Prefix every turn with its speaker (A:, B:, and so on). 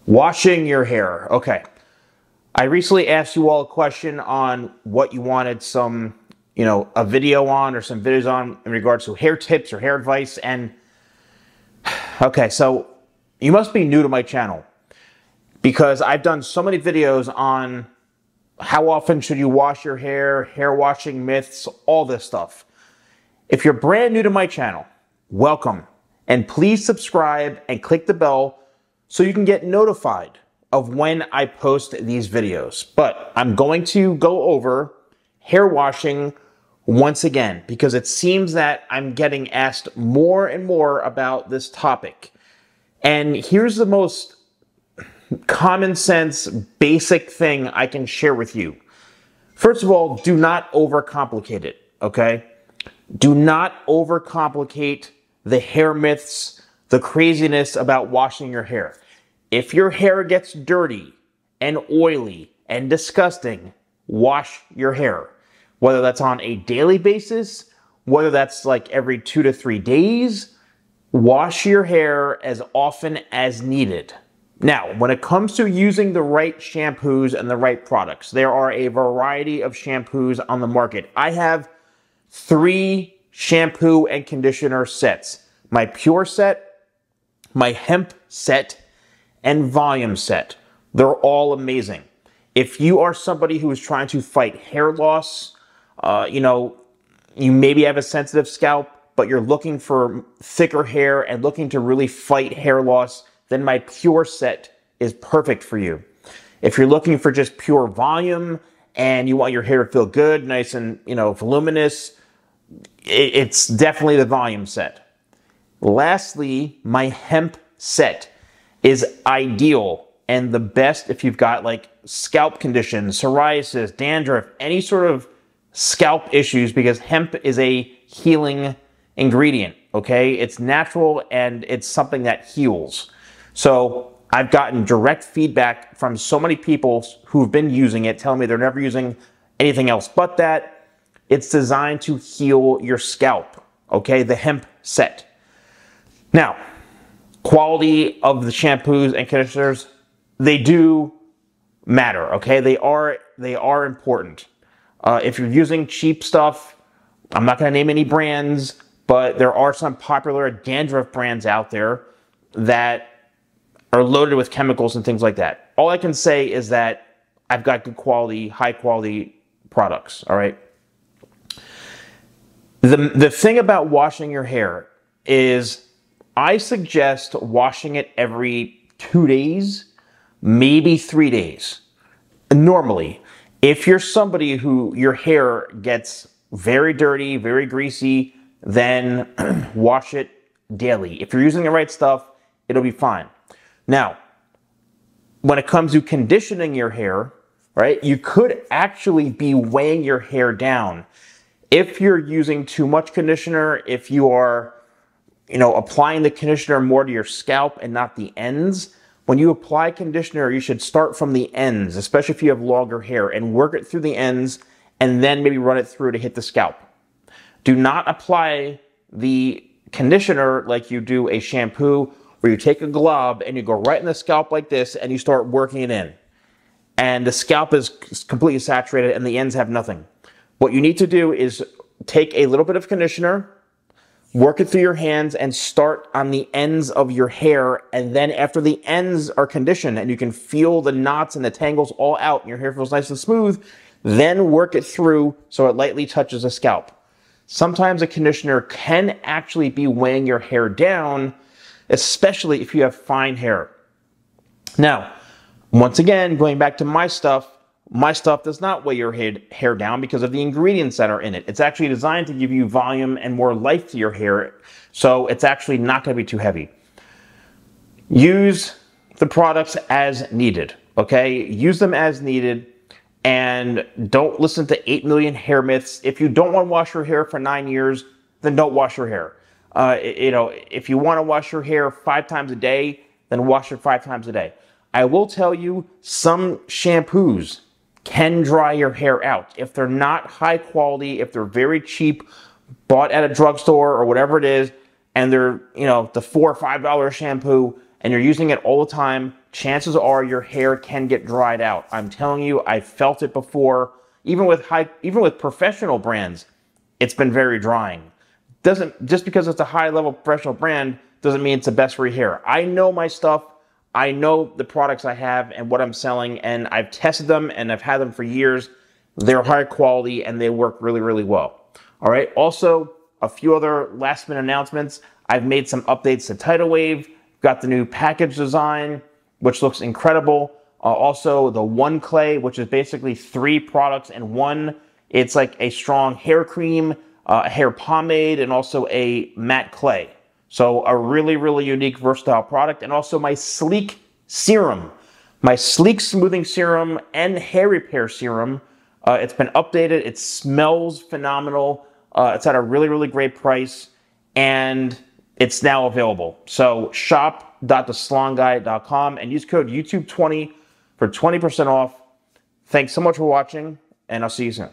A: Washing your hair. Okay. I recently asked you all a question on what you wanted a video on or some videos on in regards to hair tips or hair advice. And okay, so you must be new to my channel because I've done so many videos on how often should you wash your hair washing myths, all this stuff. If you're brand new to my channel, welcome. And please subscribe and click the bell so you can get notified of when I post these videos. But I'm going to go over hair washing once again because it seems that I'm getting asked more and more about this topic. And here's the most common sense, basic thing I can share with you. First of all, do not overcomplicate it, okay? Do not overcomplicate the hair myths, the craziness about washing your hair. If your hair gets dirty and oily and disgusting, wash your hair. Whether that's on a daily basis, whether that's like every 2 to 3 days, wash your hair as often as needed. Now, when it comes to using the right shampoos and the right products, there are a variety of shampoos on the market. I have 3 shampoo and conditioner sets. My Pure set, my Hemp set, and Volume set. They're all amazing. If you are somebody who is trying to fight hair loss, you maybe have a sensitive scalp, but you're looking for thicker hair and looking to really fight hair loss, then my Pure set is perfect for you. If you're looking for just pure volume and you want your hair to feel good, nice and, voluminous, it's definitely the Volume set. Lastly, my Hemp set is ideal and the best if you've got like scalp conditions, psoriasis, dandruff, any sort of scalp issues, because hemp is a healing ingredient, okay? It's natural and it's something that heals. So I've gotten direct feedback from so many people who've been using it, telling me they're never using anything else but that. It's designed to heal your scalp, okay? The Hemp set. Now, quality of the shampoos and conditioners, they do matter, okay? They are important. If you're using cheap stuff, I'm not going to name any brands, but there are some popular dandruff brands out there that are loaded with chemicals and things like that. All I can say is that I've got good quality, high quality products, all right? The thing about washing your hair is I suggest washing it every 2 days, maybe 3 days. Normally, if you're somebody who your hair gets very dirty, very greasy, then wash it daily. If you're using the right stuff, it'll be fine. Now, when it comes to conditioning your hair, right, you could actually be weighing your hair down. If you're using too much conditioner, if you are applying the conditioner more to your scalp and not the ends. When you apply conditioner, you should start from the ends, especially if you have longer hair, and work it through the ends and then maybe run it through to hit the scalp. Do not apply the conditioner like you do a shampoo where you take a glob and you go right in the scalp like this and you start working it in. And the scalp is completely saturated and the ends have nothing. What you need to do is take a little bit of conditioner, work it through your hands and start on the ends of your hair. And then after the ends are conditioned and you can feel the knots and the tangles all out and your hair feels nice and smooth, then work it through so it lightly touches the scalp. Sometimes a conditioner can actually be weighing your hair down, especially if you have fine hair. Now, once again, going back to my stuff does not weigh your hair down because of the ingredients that are in it. It's actually designed to give you volume and more life to your hair, so it's actually not going to be too heavy. Use the products as needed, okay? Use them as needed, and don't listen to 8 million hair myths. If you don't want to wash your hair for 9 years, then don't wash your hair. If you want to wash your hair 5 times a day, then wash it 5 times a day. I will tell you, some shampoos can dry your hair out. If they're not high quality, if they're very cheap, bought at a drugstore or whatever it is, and they're, the $4 or $5 shampoo, and you're using it all the time, chances are your hair can get dried out. I'm telling you, I felt it before. Even with professional brands, it's been very drying. Just because it's a high-level professional brand doesn't mean it's the best for your hair. I know my stuff. I know the products I have and what I'm selling, and I've tested them and I've had them for years. They're high quality and they work really, really well. All right. Also, a few other last-minute announcements. I've made some updates to Tidal Wave. Got the new package design, which looks incredible. Also, the One Clay, which is basically 3 products in one. It's like a strong hair cream, a hair pomade, and also a matte clay. So a really, really unique, versatile product. And also my Sleek Serum. My Sleek Smoothing Serum and Hair Repair Serum. It's been updated. It smells phenomenal. It's at a really, really great price. And it's now available. So shop.thesalonguy.com and use code YouTube20 for 20% off. Thanks so much for watching, and I'll see you soon.